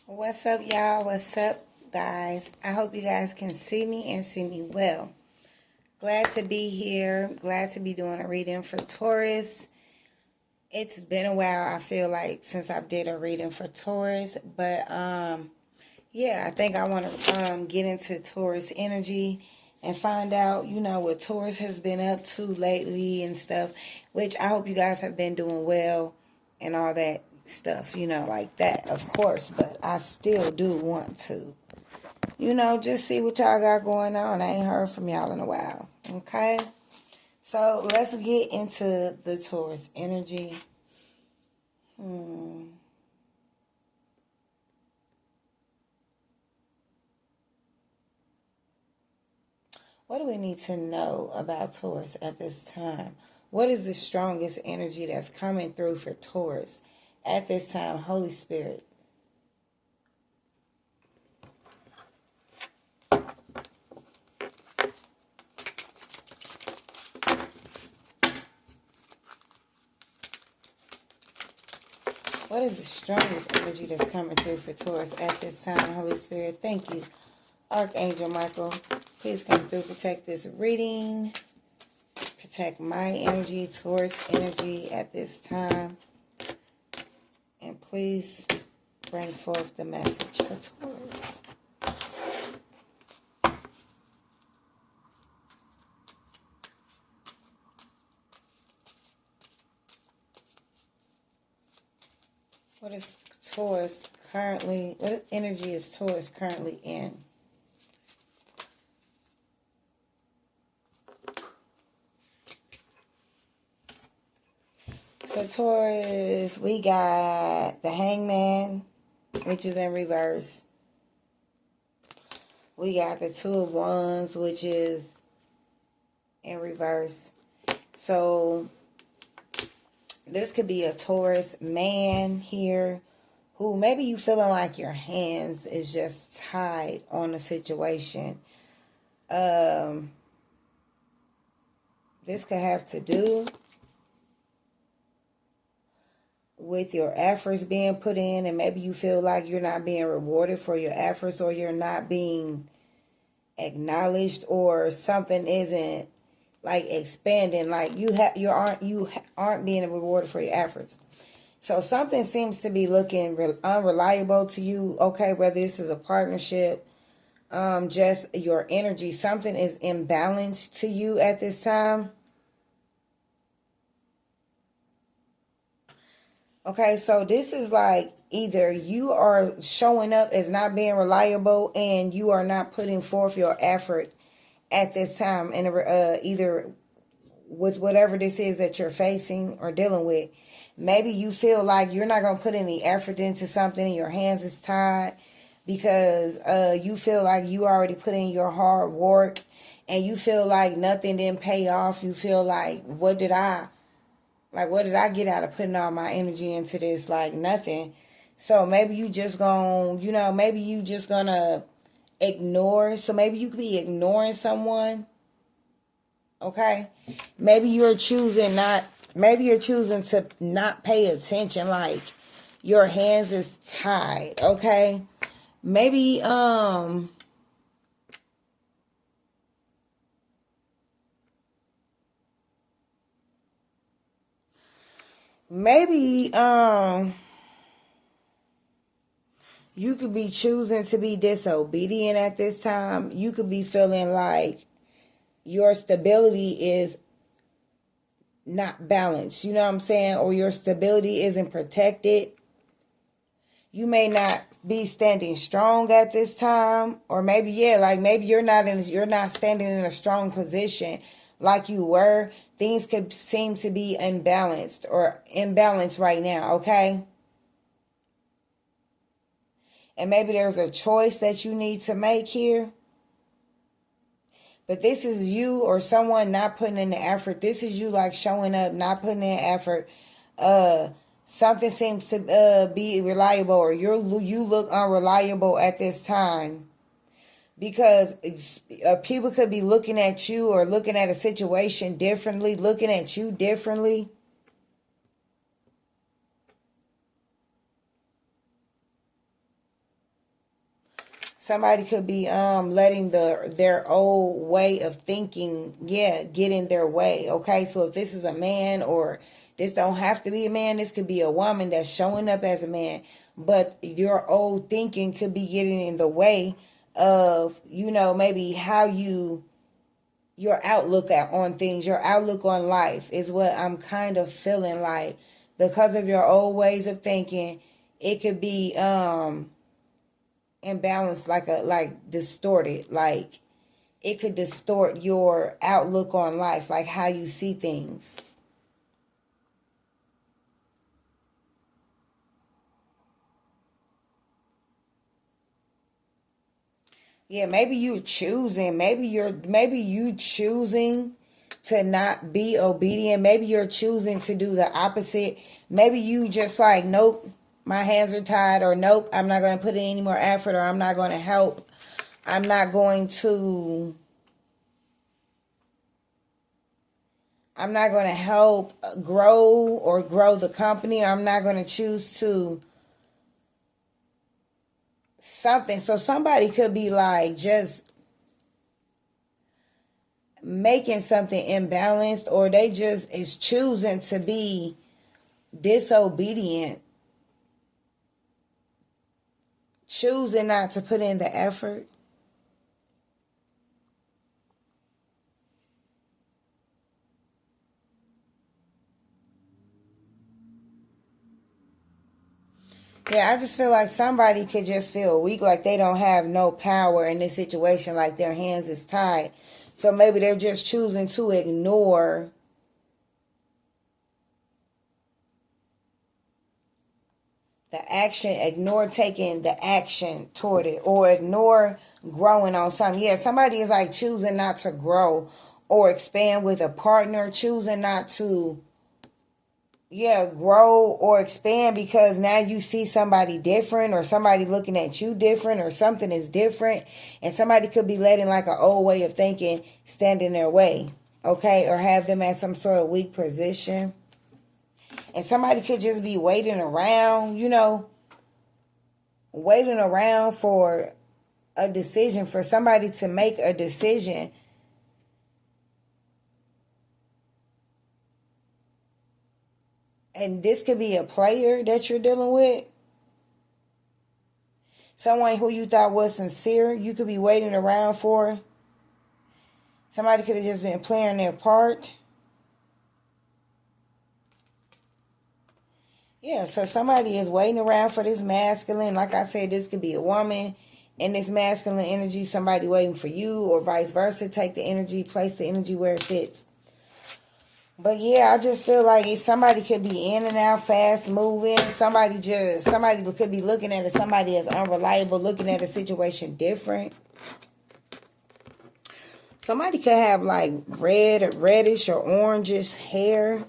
What's up, y'all? What's up, guys? I hope you guys can see me and see me well. Glad to be here. Glad to be doing a reading for Taurus. It's been a while, I feel like, since I did a reading for Taurus. But, yeah, I think I want to get into Taurus energy and find out, what Taurus has been up to lately and stuff. Which I hope you guys have been doing well and all that stuff, like that, of course. But I still do want to, just see what y'all got going on. I ain't heard from y'all in a while. Okay? So let's get into the Taurus energy. What do we need to know about Taurus at this time? What is the strongest energy that's coming through for Taurus at this time? Holy Spirit. What is the strongest energy that's coming through for Taurus at this time? Holy Spirit, thank you. Archangel Michael, please come through, protect this reading. Protect my energy, Taurus energy at this time. And please bring forth the message for Taurus. What is Taurus currently, what energy is Taurus currently in? So Taurus, we got the Hangman, which is in reverse. We got the Two of Wands, which is in reverse. So this could be a Taurus man here who maybe you feeling like your hands is just tied on a situation. This could have to do with your efforts being put in, and maybe you feel like you're not being rewarded for your efforts, or you're not being acknowledged, or something isn't like expanding, like you aren't being rewarded for your efforts. So something seems to be looking unreliable to you. Okay, whether this is a partnership, just your energy, something is imbalanced to you at this time. Okay, so this is like either you are showing up as not being reliable and you are not putting forth your effort at this time, and either with whatever this is that you're facing or dealing with. Maybe you feel like you're not going to put any effort into something and your hands is tied because you feel like you already put in your hard work and you feel like nothing didn't pay off. You feel like, what did I get out of putting all my energy into this? Like nothing. So maybe you just maybe you just gonna ignore. So maybe you could be ignoring someone. Okay. Maybe you're choosing to not pay attention. Like your hands is tied. Okay. Maybe, Maybe you could be choosing to be disobedient at this time. You could be feeling like your stability is not balanced. You know what I'm saying? Or your stability isn't protected. You may not be standing strong at this time. Or maybe, maybe you're not standing in a strong position like you were. Things could seem to be imbalanced right now, okay? And maybe there's a choice that you need to make here. But this is you or someone not putting in the effort. This is you like showing up, not putting in effort. Something seems to be reliable, or you look unreliable at this time. Because people could be looking at you or looking at a situation differently, looking at you differently. Somebody could be letting their old way of thinking, get in their way. Okay, so if this is a man, or this don't have to be a man, this could be a woman that's showing up as a man, but your old thinking could be getting in the way of, maybe how your outlook on things, your outlook on life is what I'm kind of feeling like. Because of your old ways of thinking, it could be imbalanced, like distorted, like it could distort your outlook on life, like how you see things. Yeah, maybe you choosing, maybe you choosing to not be obedient. Maybe you're choosing to do the opposite. Maybe you just like, nope, my hands are tied, or nope, I'm not going to put in any more effort, or I'm not going to help. I'm not going to help grow the company. I'm not going to choose to something. So somebody could be like just making something imbalanced, or they just is choosing to be disobedient, choosing not to put in the effort. Yeah, I just feel like somebody could just feel weak, like they don't have no power in this situation, like their hands is tied. So maybe they're just choosing to ignore the action, ignore taking the action toward it, or ignore growing on something. Yeah, somebody is like choosing not to grow or expand with a partner, choosing not to grow or expand because now you see somebody different, or somebody looking at you different, or something is different, and somebody could be letting like an old way of thinking stand in their way, okay, or have them at some sort of weak position. And somebody could just be waiting around, waiting around for a decision, for somebody to make a decision. And this could be a player that you're dealing with. Someone who you thought was sincere, you could be waiting around for. Somebody could have just been playing their part. Yeah, so somebody is waiting around for this masculine. Like I said, this could be a woman in this masculine energy, somebody waiting for you, or vice versa. Take the energy, place the energy where it fits. But yeah, I just feel like somebody could be in and out, fast moving. Somebody could be looking at it. Somebody as unreliable, looking at a situation different. Somebody could have like reddish or orangish hair.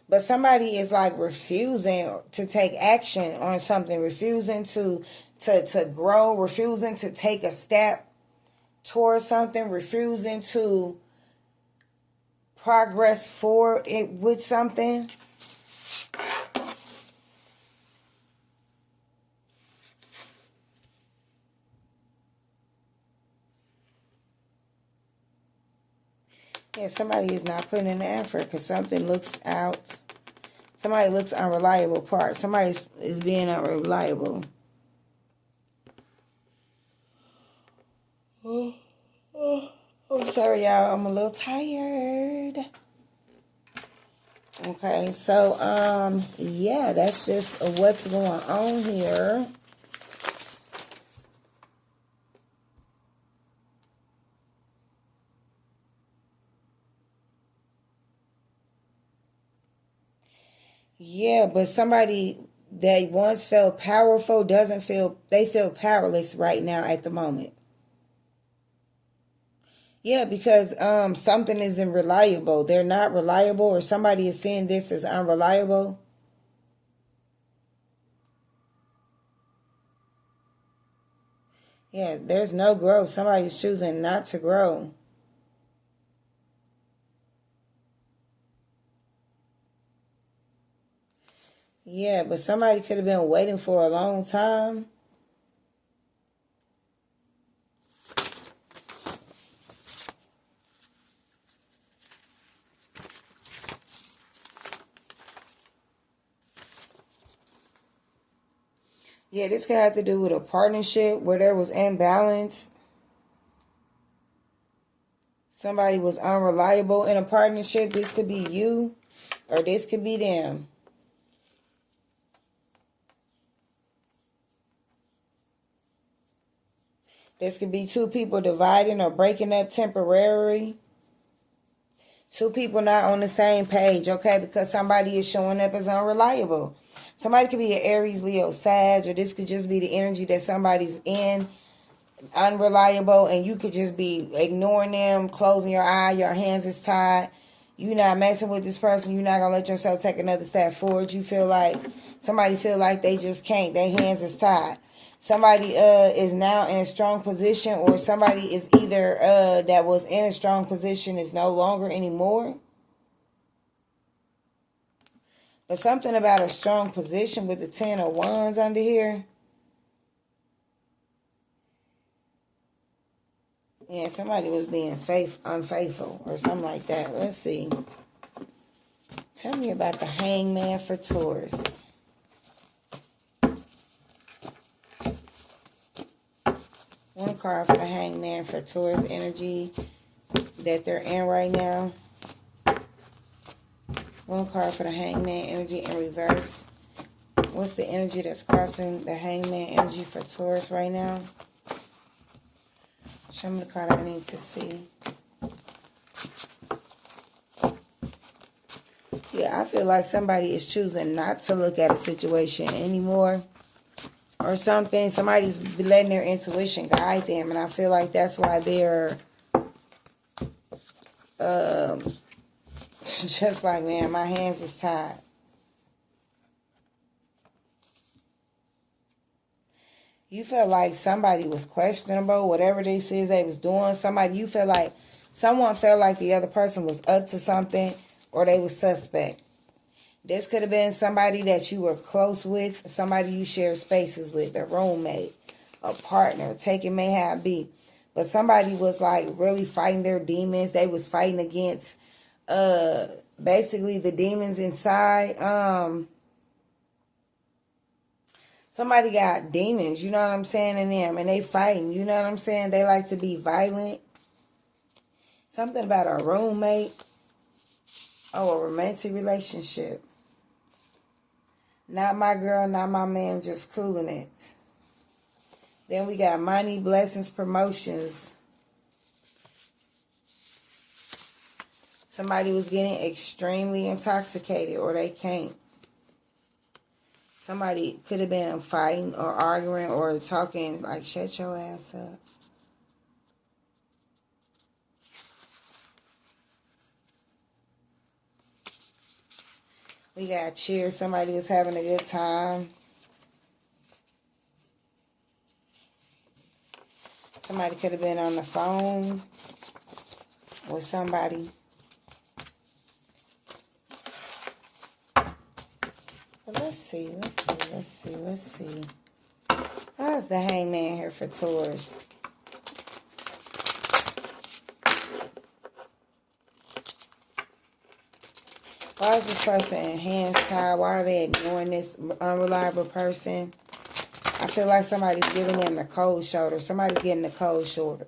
But somebody is like refusing to take action on something, refusing to grow, refusing to take a step towards something, refusing to progress forward with something. Yeah, somebody is not putting in the effort because something looks out. Somebody looks unreliable part. Somebody is being unreliable. I'm sorry, y'all. I'm a little tired. Okay, so, yeah, that's just what's going on here. Yeah, but somebody that once felt powerful they feel powerless right now at the moment. Yeah, because something isn't reliable. They're not reliable, or somebody is seeing this as unreliable. Yeah, there's no growth. Somebody's choosing not to grow. Yeah, but somebody could have been waiting for a long time. Yeah, this could have to do with a partnership where there was imbalance. Somebody was unreliable in a partnership. This could be you or this could be them. This could be two people dividing or breaking up temporarily. Two people not on the same page, okay? Because somebody is showing up as unreliable. Somebody could be an Aries, Leo, Sag, or this could just be the energy that somebody's in, unreliable, and you could just be ignoring them, closing your eye, your hands is tied. You're not messing with this person. You're not going to let yourself take another step forward. You feel like, somebody feel like they just can't. Their hands is tied. Somebody is now in a strong position, or somebody is either that was in a strong position is no longer anymore. But something about a strong position with the 10 of Wands under here. Yeah, somebody was being unfaithful or something like that. Let's see. Tell me about the Hangman for Taurus. One card for the Hangman for Taurus energy that they're in right now. One card for the Hangman energy in reverse. What's the energy that's crossing the Hangman energy for Taurus right now? Show me the card I need to see. Yeah, I feel like somebody is choosing not to look at a situation anymore or something. Somebody's letting their intuition guide them, and I feel like that's why they're just like, man, my hands is tied. You felt like somebody was questionable, whatever they said they was doing. Someone felt like the other person was up to something, or they was suspect. This could have been somebody that you were close with, somebody you shared spaces with, a roommate, a partner, take it may have be. But somebody was like really fighting their demons. They was fighting against basically the demons inside. Somebody got demons, you know what I'm saying, in them, and they fighting, you know what I'm saying? They like to be violent. Something about a roommate. Oh, a romantic relationship. Not my girl, not my man, just cooling it. Then we got money, blessings, promotions. Somebody was getting extremely intoxicated, or they can't. Somebody could have been fighting or arguing or talking like, shut your ass up. We got cheers. Somebody was having a good time. Somebody could have been on the phone with somebody. But let's see. How's the Hangman here for Taurus? Why is this person hands tied? Why are they ignoring this unreliable person? I feel like somebody's giving them the cold shoulder. Somebody's getting the cold shoulder.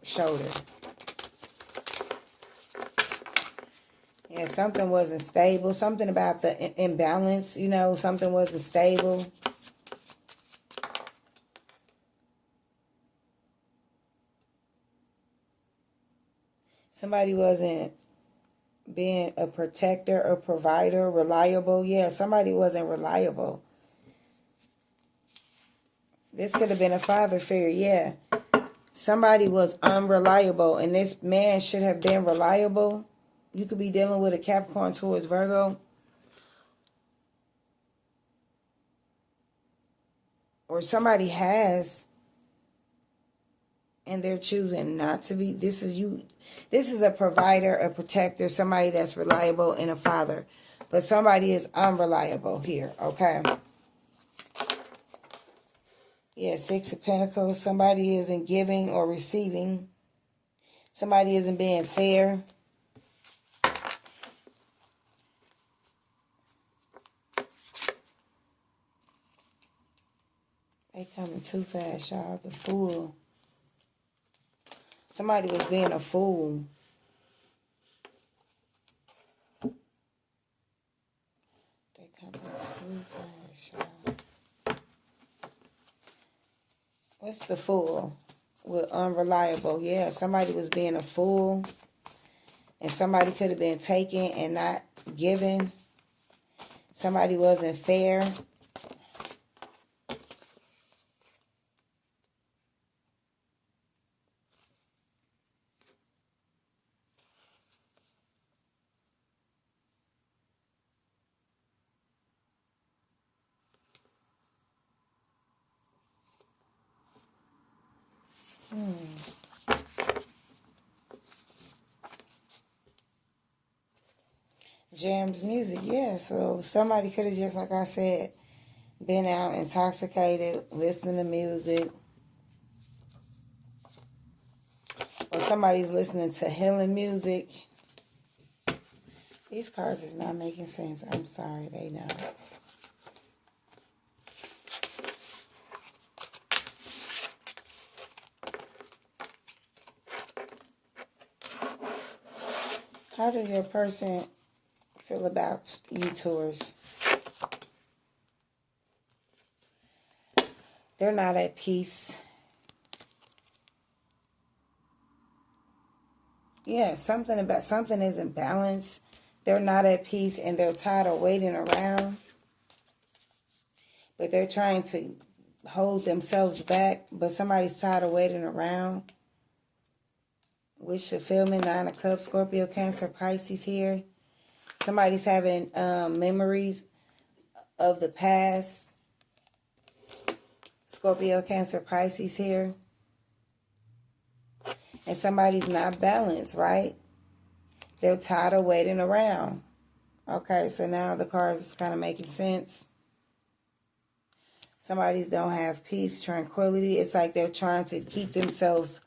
Yeah, something wasn't stable. Something about the imbalance, you know, something wasn't stable. Somebody wasn't being a protector, a provider, reliable. Yeah, somebody wasn't reliable. This could have been a father figure, yeah. Somebody was unreliable, and this man should have been reliable. You could be dealing with a Capricorn, Taurus, Virgo. Or somebody has, and they're choosing not to be. This is a provider, a protector, somebody that's reliable, and a father. But somebody is unreliable here, okay? Yeah, Six of Pentacles. Somebody isn't giving or receiving. Somebody isn't being fair. They coming too fast, y'all. The Fool. Somebody was being a fool. They coming too fast, y'all. What's the Fool? With unreliable. Yeah, somebody was being a fool. And somebody could have been taken and not given. Somebody wasn't fair. Jams music, yeah. So somebody could have just, like I said, been out intoxicated, listening to music. Or somebody's listening to healing music. These cards is not making sense. I'm sorry, they not. How does your person feel about you, Taurus? They're not at peace. Yeah, something isn't balanced. They're not at peace and they're tired of waiting around. But they're trying to hold themselves back. But somebody's tired of waiting around. Wish fulfillment, 9 of Cups, Scorpio, Cancer, Pisces here. Somebody's having memories of the past. Scorpio, Cancer, Pisces here. And somebody's not balanced, right? They're tired of waiting around. Okay, so now the cards is kind of making sense. Somebody's don't have peace, tranquility. It's like they're trying to keep themselves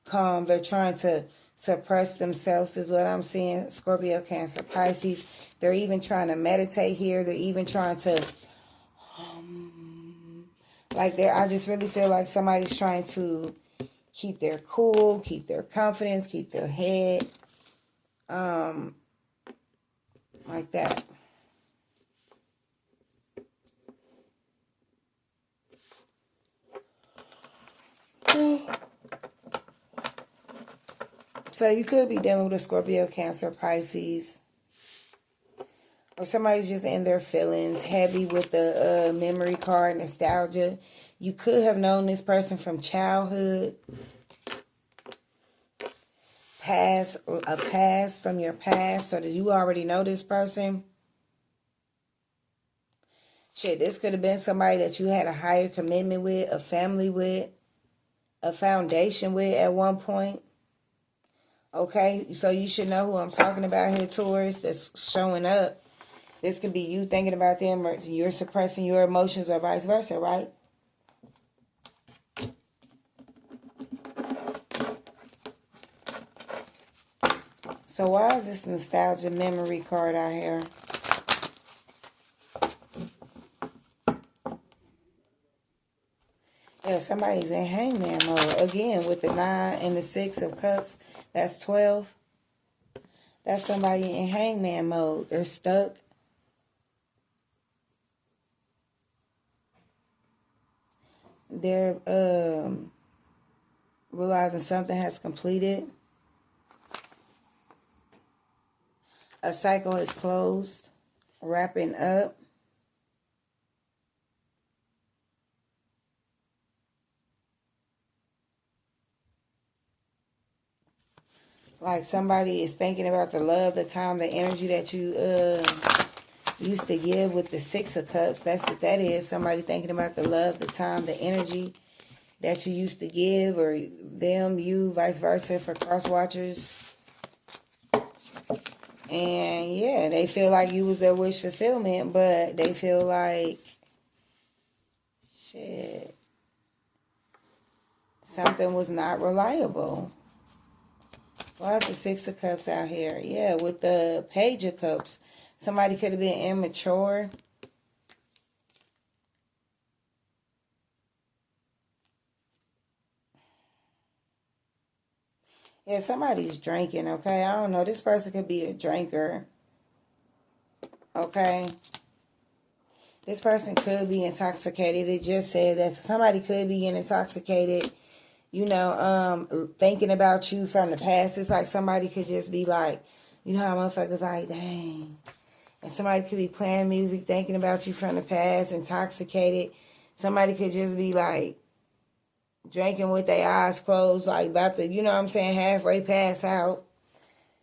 calm. They're trying to suppress themselves is what I'm seeing. Scorpio, Cancer, Pisces. They're even trying to meditate here. They're even trying to... I just really feel like somebody's trying to keep their cool, keep their confidence, keep their head. Like that. So you could be dealing with a Scorpio, Cancer, Pisces. Or somebody's just in their feelings, heavy with the memory card, nostalgia. You could have known this person from childhood. A past from your past. So that you already know this person. Shit, this could have been somebody that you had a higher commitment with, a family with, a foundation with at one point. Okay, so you should know who I'm talking about here, Taurus, that's showing up. This could be you thinking about them or you're suppressing your emotions or vice versa, right? So why is this nostalgia memory card out here? Yeah, somebody's in hangman mode. Again, with the 9 and the 6 of cups, that's 12. That's somebody in hangman mode. They're stuck. They're realizing something has completed. A cycle is closed. Wrapping up. Like somebody is thinking about the love, the time, the energy that you used to give with the 6 of cups. That's what that is. Somebody thinking about the love, the time, the energy that you used to give, or them, you, vice versa for cross watchers. And yeah, they feel like you was their wish fulfillment, but they feel like, shit, Something was not reliable. Why is the Six of Cups out here? Yeah, with the Page of Cups. Somebody could have been immature. Yeah, somebody's drinking, okay? I don't know. This person could be a drinker, okay? This person could be intoxicated. It just said that somebody could be getting intoxicated, thinking about you from the past. It's like somebody could just be like, you know how motherfuckers like, dang. And somebody could be playing music, thinking about you from the past, intoxicated. Somebody could just be like, drinking with their eyes closed, like about to, halfway pass out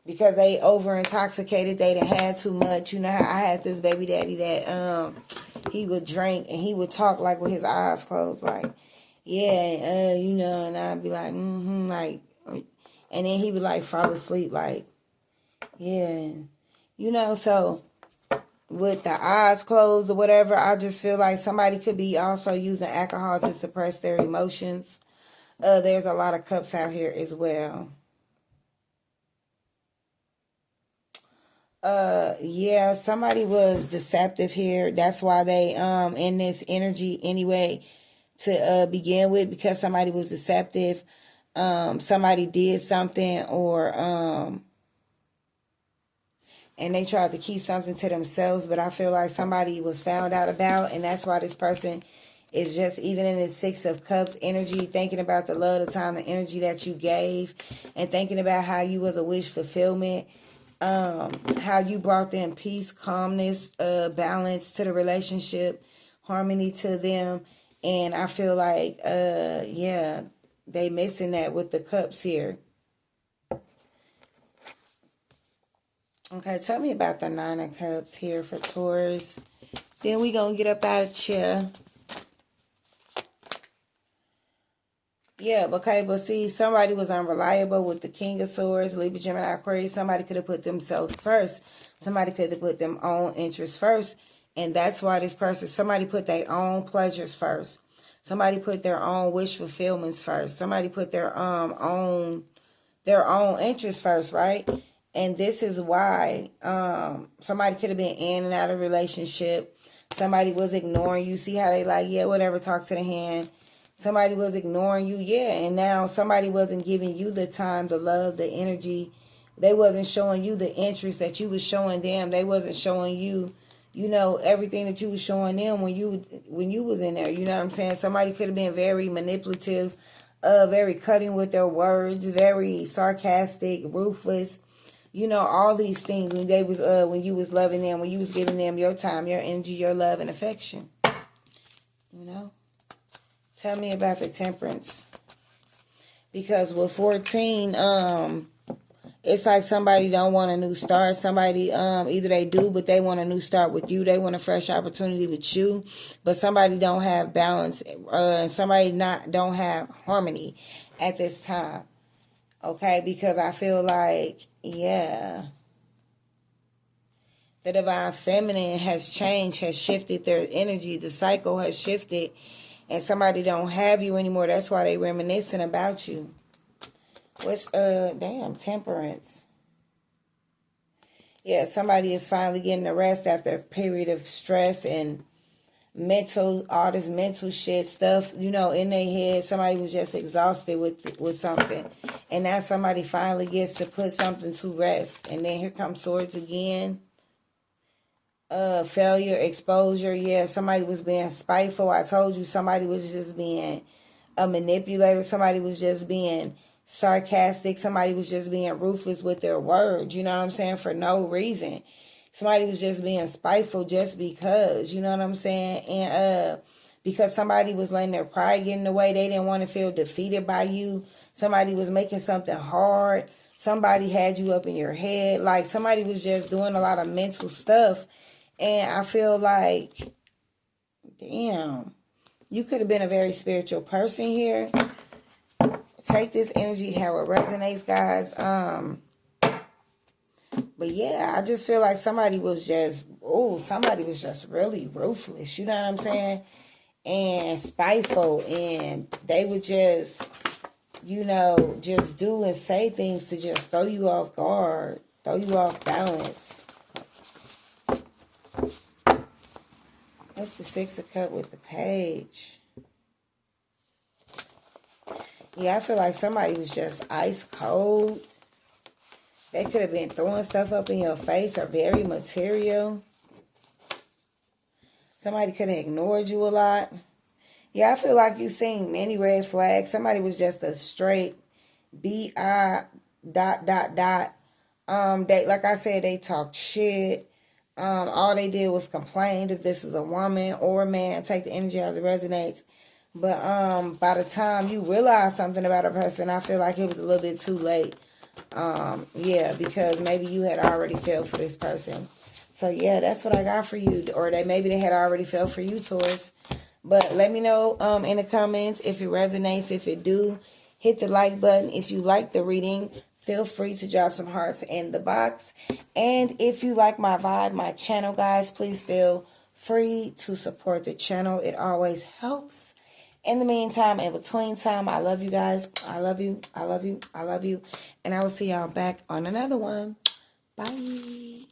because they over intoxicated. They done had too much. You know how I had this baby daddy that he would drink and he would talk like with his eyes closed, like, yeah, and I'd be like, like, and then he would like fall asleep, like, yeah, so with the eyes closed or whatever, I just feel like somebody could be also using alcohol to suppress their emotions. There's a lot of cups out here as well. Yeah, somebody was deceptive here. That's why they in this energy anyway to begin with, because somebody was deceptive. Somebody did something or and they tried to keep something to themselves, but I feel like somebody was found out about, and that's why this person is just even in this Six of Cups energy, thinking about the love, the time, the energy that you gave, and thinking about how you was a wish fulfillment, how you brought them peace, calmness, balance to the relationship, harmony to them, and I feel like, yeah, they missing that with the cups here. Okay, tell me about the Nine of Cups here for Taurus. Then we gonna get up out of chair. Yeah, okay, but see, somebody was unreliable with the King of Swords, Libra, Gemini, Aquarius. Somebody could have put themselves first. Somebody could have put their own interests first. And that's why this person, somebody put their own pleasures first. Somebody put their own wish fulfillments first. Somebody put their own interests first, right? And this is why somebody could have been in and out of a relationship. Somebody was ignoring you. See how they like, yeah, whatever, talk to the hand. Somebody was ignoring you, yeah. And now somebody wasn't giving you the time, the love, the energy. They wasn't showing you the interest that you was showing them. They wasn't showing you, everything that you was showing them when you was in there. You know what I'm saying? Somebody could have been very manipulative, very cutting with their words, very sarcastic, ruthless. All these things when they was when you was loving them, when you was giving them your time, your energy, your love and affection. Tell me about the Temperance. Because with 14, it's like somebody don't want a new start. Somebody, either they do, but they want a new start with you. They want a fresh opportunity with you. But somebody don't have balance. Somebody don't have harmony at this time. Okay, because I feel like, yeah, the Divine Feminine has changed, has shifted their energy. The cycle has shifted, and somebody don't have you anymore. That's why they reminiscing about you. Which, Temperance. Yeah, somebody is finally getting a rest after a period of stress and all this mental shit stuff, in their head. Somebody was just exhausted with something. And now somebody finally gets to put something to rest. And then here comes Swords again. Failure, exposure. Yeah, somebody was being spiteful. I told you somebody was just being a manipulator. Somebody was just being sarcastic. Somebody was just being ruthless with their words. You know what I'm saying? For no reason. Somebody was just being spiteful just because, you know what I'm saying? And because somebody was letting their pride get in the way. They didn't want to feel defeated by you. Somebody was making something hard. Somebody had you up in your head. Like somebody was just doing a lot of mental stuff. And I feel like, damn, you could have been a very spiritual person here. Take this energy how it resonates, guys. But yeah, I just feel like somebody was just really ruthless. You know what I'm saying? And spiteful. And they would just you know, just do and say things to just throw you off guard, throw you off balance. That's the Six of Cups with the Page. Yeah, I feel like somebody was just ice cold. They could have been throwing stuff up in your face or very material. Somebody could have ignored you a lot. Yeah, I feel like you've seen many red flags. Somebody was just a straight B-I ... They, like I said, they talked shit. All they did was complain. If this is a woman or a man, take the energy as it resonates. But by the time you realize something about a person, I feel like it was a little bit too late. Yeah, because maybe you had already fell for this person. So yeah, that's what I got for you. Or maybe they had already fell for you, Taurus. But let me know in the comments if it resonates. If it do, hit the like button. If you like the reading, feel free to drop some hearts in the box. And if you like my vibe, my channel, guys, please feel free to support the channel. It always helps. In the meantime, in between time, I love you guys. I love you. I love you. I love you. And I will see y'all back on another one. Bye.